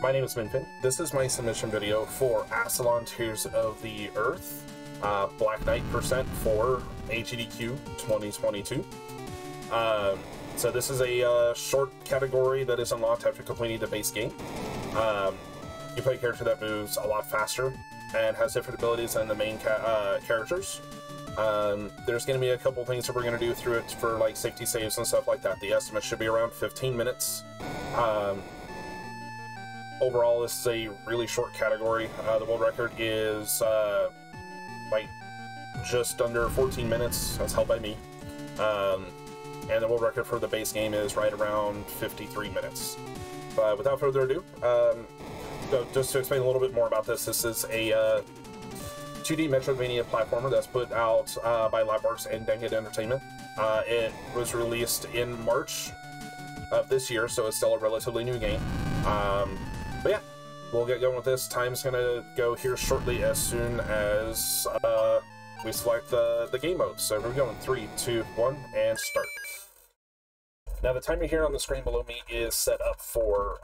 my name is Minfin. This is my submission video for Astalon Tears of the Earth, Black Knight percent for AGDQ 2022. So this is a short category that is unlocked after completing the base game. You play a character that moves a lot faster and has different abilities than the main characters. There's going to be a couple things that we're going to do through it for like safety saves and stuff like that. The estimate should be around 15 minutes. Overall, this is a really short category. The world record is like just under 14 minutes, as held by me. And the world record for the base game is right around 53 minutes. But without further ado, so just to explain a little bit more about this, this is a 2D Metroidvania platformer that's put out by Labworks and Denged Entertainment. It was released in March of this year, so it's still a relatively new game. But yeah, we'll get going with this. Time's gonna go here shortly as soon as we select the game mode. So we're going 3, 2, 1, and start. Now the timer here on the screen below me is set up for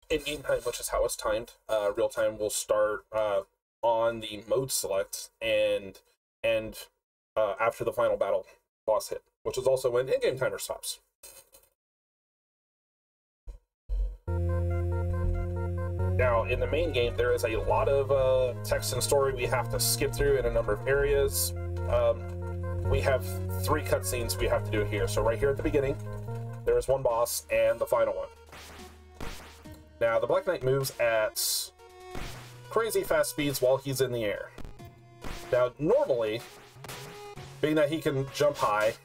in-game time, which is how it's timed. Real time will start on the mode select and after the final battle boss hit, which is also when in-game timer stops. Now, in the main game, there is a lot of text and story we have to skip through in a number of areas. We have 3 cutscenes we have to do here. So right here at the beginning, there is one boss and the final one. Now, the Black Knight moves at crazy fast speeds while he's in the air. Now, normally, being that he can jump high,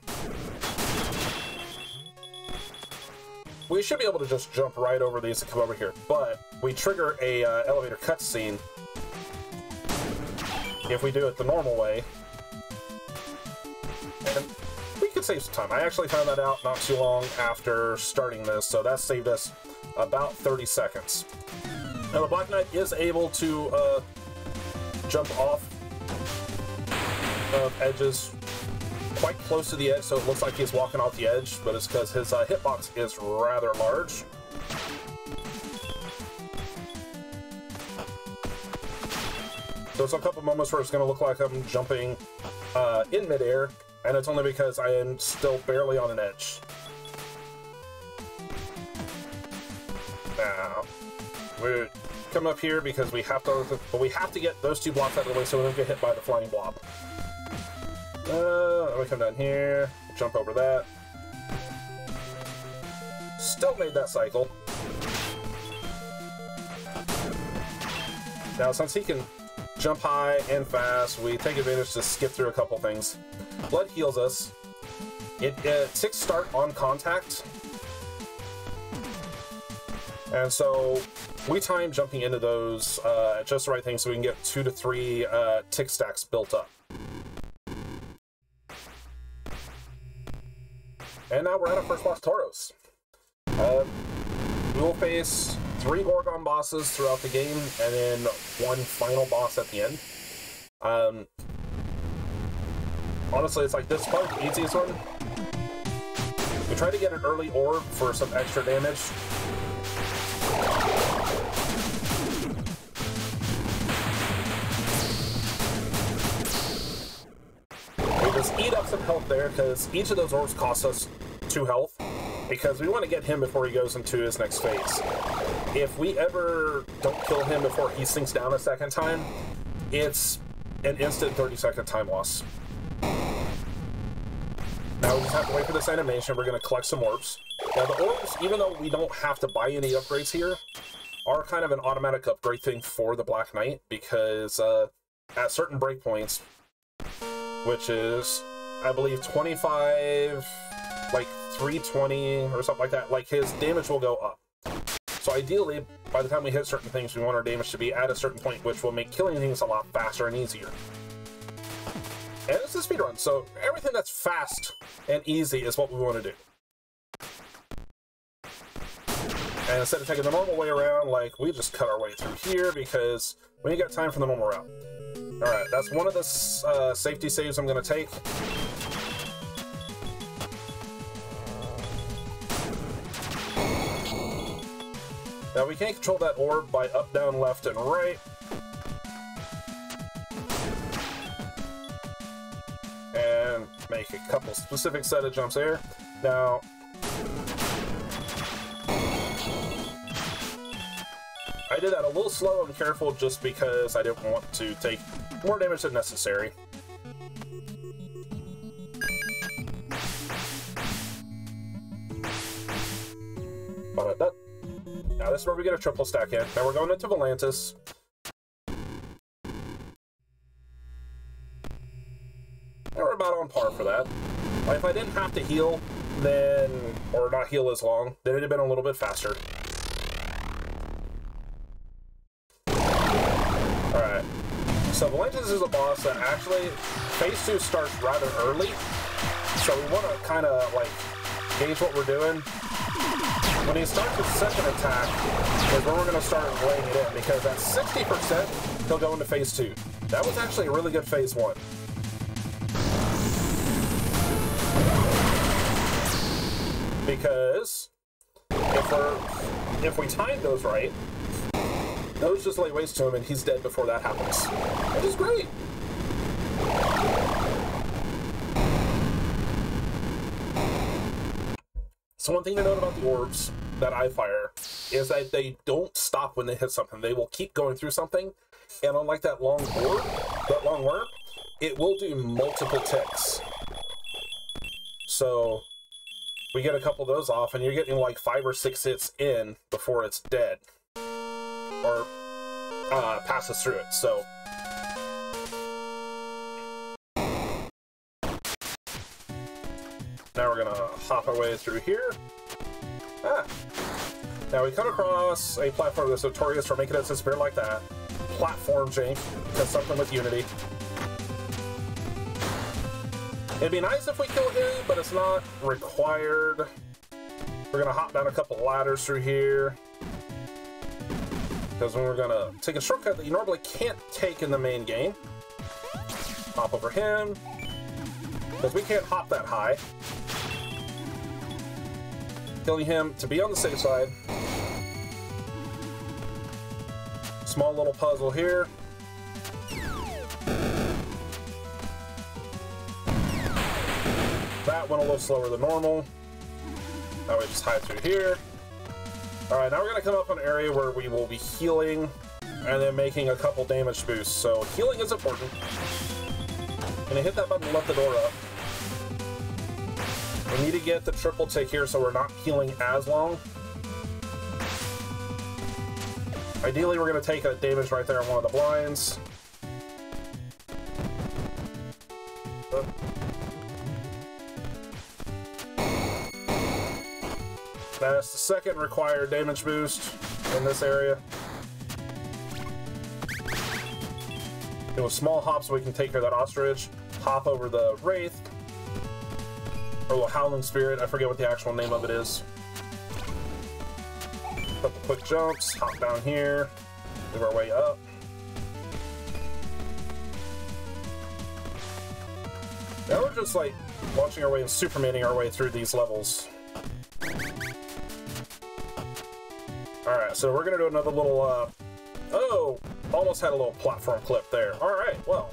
we should be able to just jump right over these and come over here, but we trigger a elevator cutscene if we do it the normal way, and we could save some time. I actually found that out not too long after starting this, so that saved us about 30 seconds. Now the Black Knight is able to jump off of edges quite close to the edge, so it looks like he's walking off the edge, but it's because his hitbox is rather large. There's a couple moments where it's going to look like I'm jumping in midair, and it's only because I am still barely on an edge. Now, we come up here because we have to get those 2 blocks out of the way so we don't get hit by the flying blob. We come down here, jump over that. Still made that cycle. Now, since he can jump high and fast, we take advantage to skip through a couple things. Blood heals us. It ticks start on contact. And so we time jumping into those at just the right thing so we can get 2 to 3 tick stacks built up. And now we're at our first boss, Tauros. We will face 3 Gorgon bosses throughout the game, and then 1 final boss at the end. Honestly, it's like this is probably the easiest one. We try to get an early orb for some extra damage. We just eat up some health there, because each of those orbs costs us 2 health, because we want to get him before he goes into his next phase. If we ever don't kill him before he sinks down a second time, it's an instant 30-second time loss. Now we just have to wait for this animation. We're going to collect some orbs. Now the orbs, even though we don't have to buy any upgrades here, are kind of an automatic upgrade thing for the Black Knight, because at certain breakpoints, which is, I believe, 25, like 320 or something like that, like his damage will go up. So ideally, by the time we hit certain things, we want our damage to be at a certain point, which will make killing things a lot faster and easier. And it's a speedrun, so everything that's fast and easy is what we want to do. And instead of taking the normal way around, like, we just cut our way through here because we ain't got time for the normal route. Alright, that's one of the safety saves I'm going to take. Now we can't control that orb by up, down, left, and right. And make a couple specific set of jumps there. Now, I did that a little slow and careful just because I didn't want to take more damage than necessary. Now this is where we get a triple stack in. Now we're going into Volantis. And we're about on par for that. Like, if I didn't have to heal, then, or not heal as long, then it'd have been a little bit faster. Alright. So Volantis is a boss that actually, phase 2 starts rather early. So we want to kind of, like, gauge what we're doing. When he starts his second attack is where we're going to start laying it in, because at 60%, he'll go into phase 2. That was actually a really good phase 1. Because if we time those right, those just lay waste to him and he's dead before that happens. Which is great. So one thing to note about the orbs that I fire is that they don't stop when they hit something. They will keep going through something, and unlike that long orb, that long worm, it will do multiple ticks. So we get a couple of those off, and you're getting like 5 or 6 hits in before it's dead or passes through it. So now we're gonna hop our way through here. Now we come across a platform that's notorious for making it disappear like that. Platform jank, because something with Unity. It'd be nice if we kill him, but it's not required. We're gonna hop down a couple ladders through here, because when we're gonna take a shortcut that you normally can't take in the main game. Hop over him, because we can't hop that high. Killing him to be on the safe side. Small little puzzle here. That went a little slower than normal. Now we just hide through here. Alright, now we're going to come up an area where we will be healing and then making a couple damage boosts. So healing is important. Gonna hit that button and let the door up. We need to get the triple tick here so we're not healing as long. Ideally, we're going to take a damage right there on one of the blinds. That's the second required damage boost in this area. Do a small hop so we can take care of that ostrich. Hop over the wraith. Or the howling spirit, I forget what the actual name of it is. Couple quick jumps, hop down here, move our way up. Now we're just like launching our way and supermaning our way through these levels. Alright, so we're gonna do another little, oh, almost had a little platform clip there. Alright, well,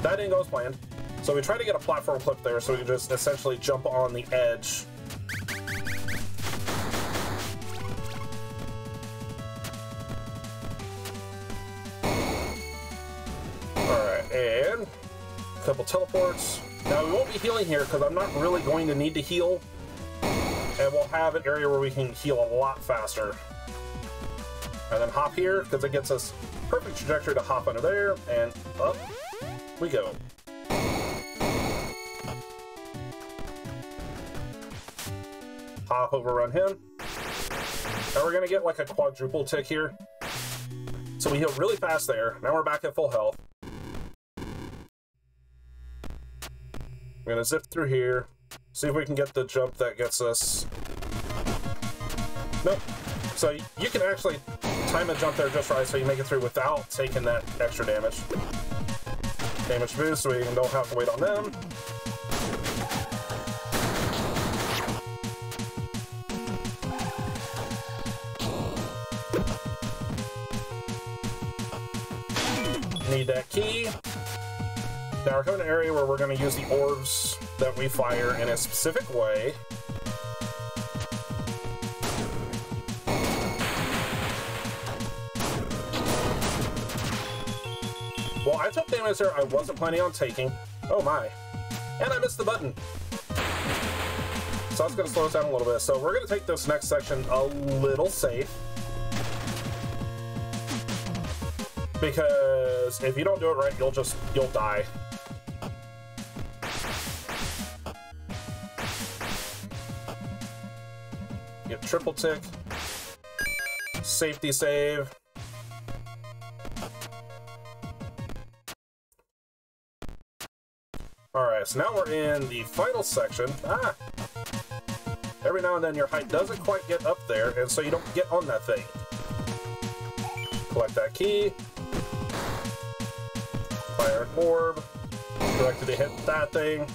that didn't go as planned. So we try to get a platform clip there so we can just essentially jump on the edge. Alright, and a couple teleports. Now we won't be healing here because I'm not really going to need to heal. And we'll have an area where we can heal a lot faster. And then hop here because it gets us perfect trajectory to hop under there, and up we go. Hop, overrun him. Now we're gonna get like a quadruple tick here. So we heal really fast there. Now we're back at full health. We're gonna zip through here. See if we can get the jump that gets us. Nope. So you can actually time a jump there just right so you make it through without taking that extra damage. Damage boost so we don't have to wait on them. Need that key. Now we're coming to an area where we're going to use the orbs that we fire in a specific way. Well, I took damage there I wasn't planning on taking. Oh my. And I missed the button. So that's going to slow us down a little bit. So we're going to take this next section a little safe. Because if you don't do it right, you'll die. Get triple tick. Safety save. Alright, so now we're in the final section. Every now and then your height doesn't quite get up there, and so you don't get on that thing. Collect that key. Fire an orb. Directed to hit that thing.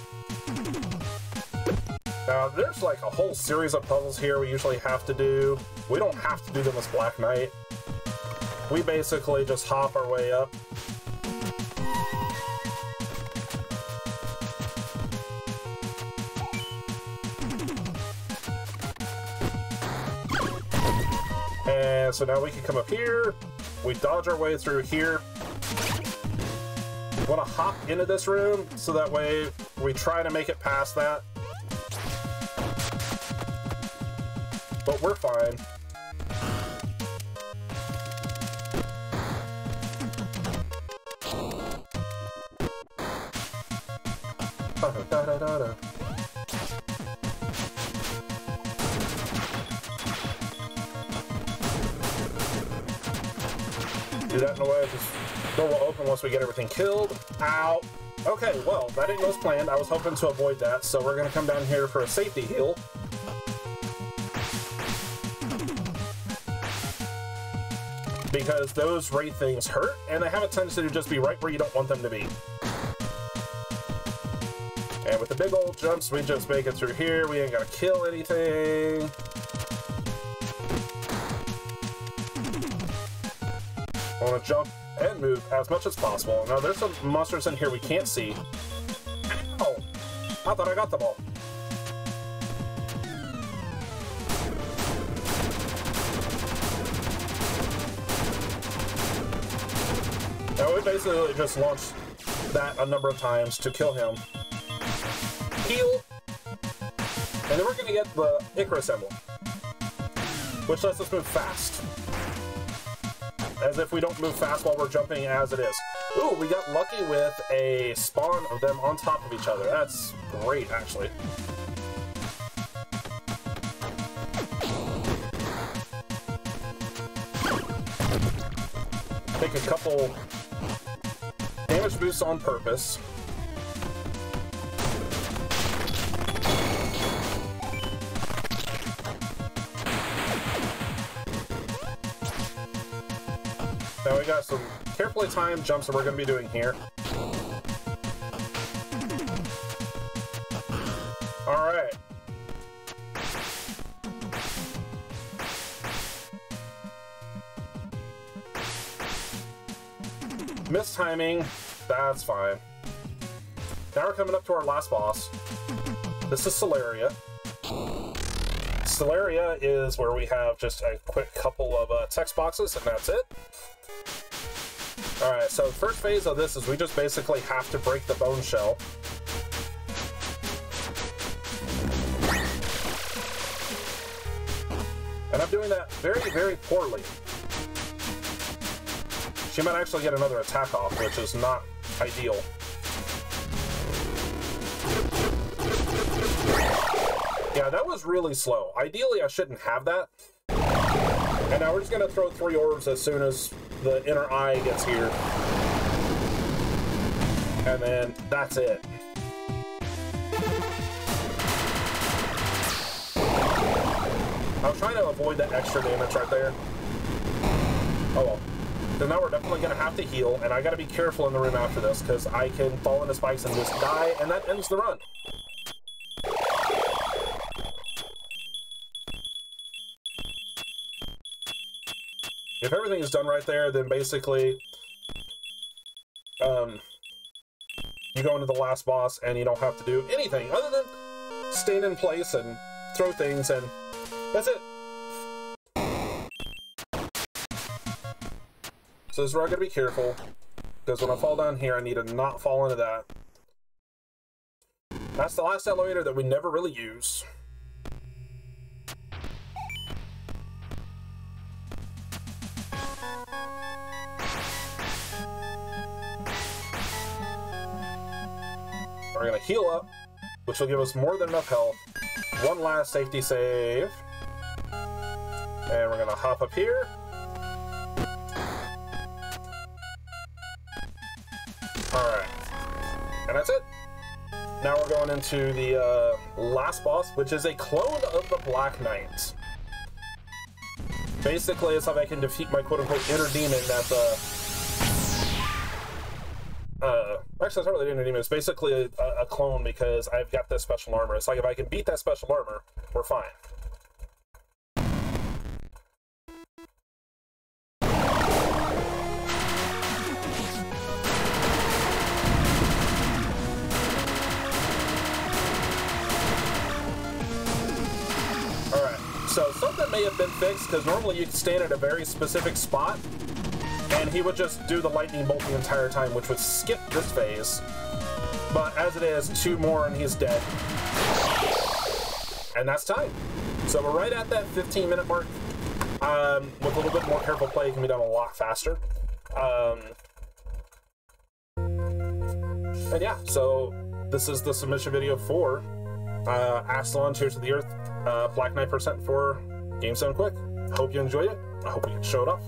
Now, there's like a whole series of puzzles here we usually have to do. We don't have to do them as Black Knight. We basically just hop our way up. And so now we can come up here, we dodge our way through here. We want to hop into this room, so that way we try to make it past that. But we're fine. Da-da-da-da-da. Do that in a way, this door will open once we get everything killed. Ow! Okay, well, that didn't go as planned. I was hoping to avoid that, so we're gonna come down here for a safety heal. Because those wraith things hurt, and they have a tendency to just be right where you don't want them to be. And with the big old jumps, we just make it through here. We ain't gotta kill anything. I want to jump and move as much as possible. Now, there's some monsters in here we can't see. Oh, I thought I got them all. Now, we basically just launched that a number of times to kill him. Heal. And then we're going to get the Icarus Emblem, which lets us move fast. As if we don't move fast while we're jumping as it is. Ooh, we got lucky with a spawn of them on top of each other. That's great, actually. Take a couple damage boosts on purpose. Now we got some carefully timed jumps that we're going to be doing here. Alright. Missed timing, that's fine. Now we're coming up to our last boss. This is Solaria. Solaria is where we have just a quick couple of text boxes, and that's it. Alright, so the first phase of this is we just basically have to break the bone shell. And I'm doing that very, very poorly. She might actually get another attack off, which is not ideal. Yeah, that was really slow. Ideally, I shouldn't have that. And now we're just going to throw 3 orbs as soon as the inner eye gets here. And then that's it. I was trying to avoid that extra damage right there. Oh well. So now we're definitely going to have to heal, and I got to be careful in the room after this, because I can fall into spikes and just die, and that ends the run. If everything is done right there, then basically you go into the last boss and you don't have to do anything other than stand in place and throw things, and that's it. So this is where I gotta be careful, because when I fall down here, I need to not fall into that. That's the last elevator that we never really use. We're gonna heal up, which will give us more than enough health. One last safety save. And we're gonna hop up here. Alright. And that's it. Now we're going into the last boss, which is a clone of the Black Knight. Basically, it's how I can defeat my quote-unquote inner demon that the... actually, it's not really an inner demon. It's basically a clone because I've got this special armor. It's like if I can beat that special armor, we're fine. So something may have been fixed, because normally you could stand at a very specific spot and he would just do the lightning bolt the entire time, which would skip this phase. But as it is, 2 more and he's dead. And that's time. So we're right at that 15-minute mark. With a little bit more careful play, it can be done a lot faster. And yeah, so this is the submission video for Astalon, Tears of the Earth, Black Knight % for Game 7 Quick. I hope you enjoyed it. I hope we can show it off.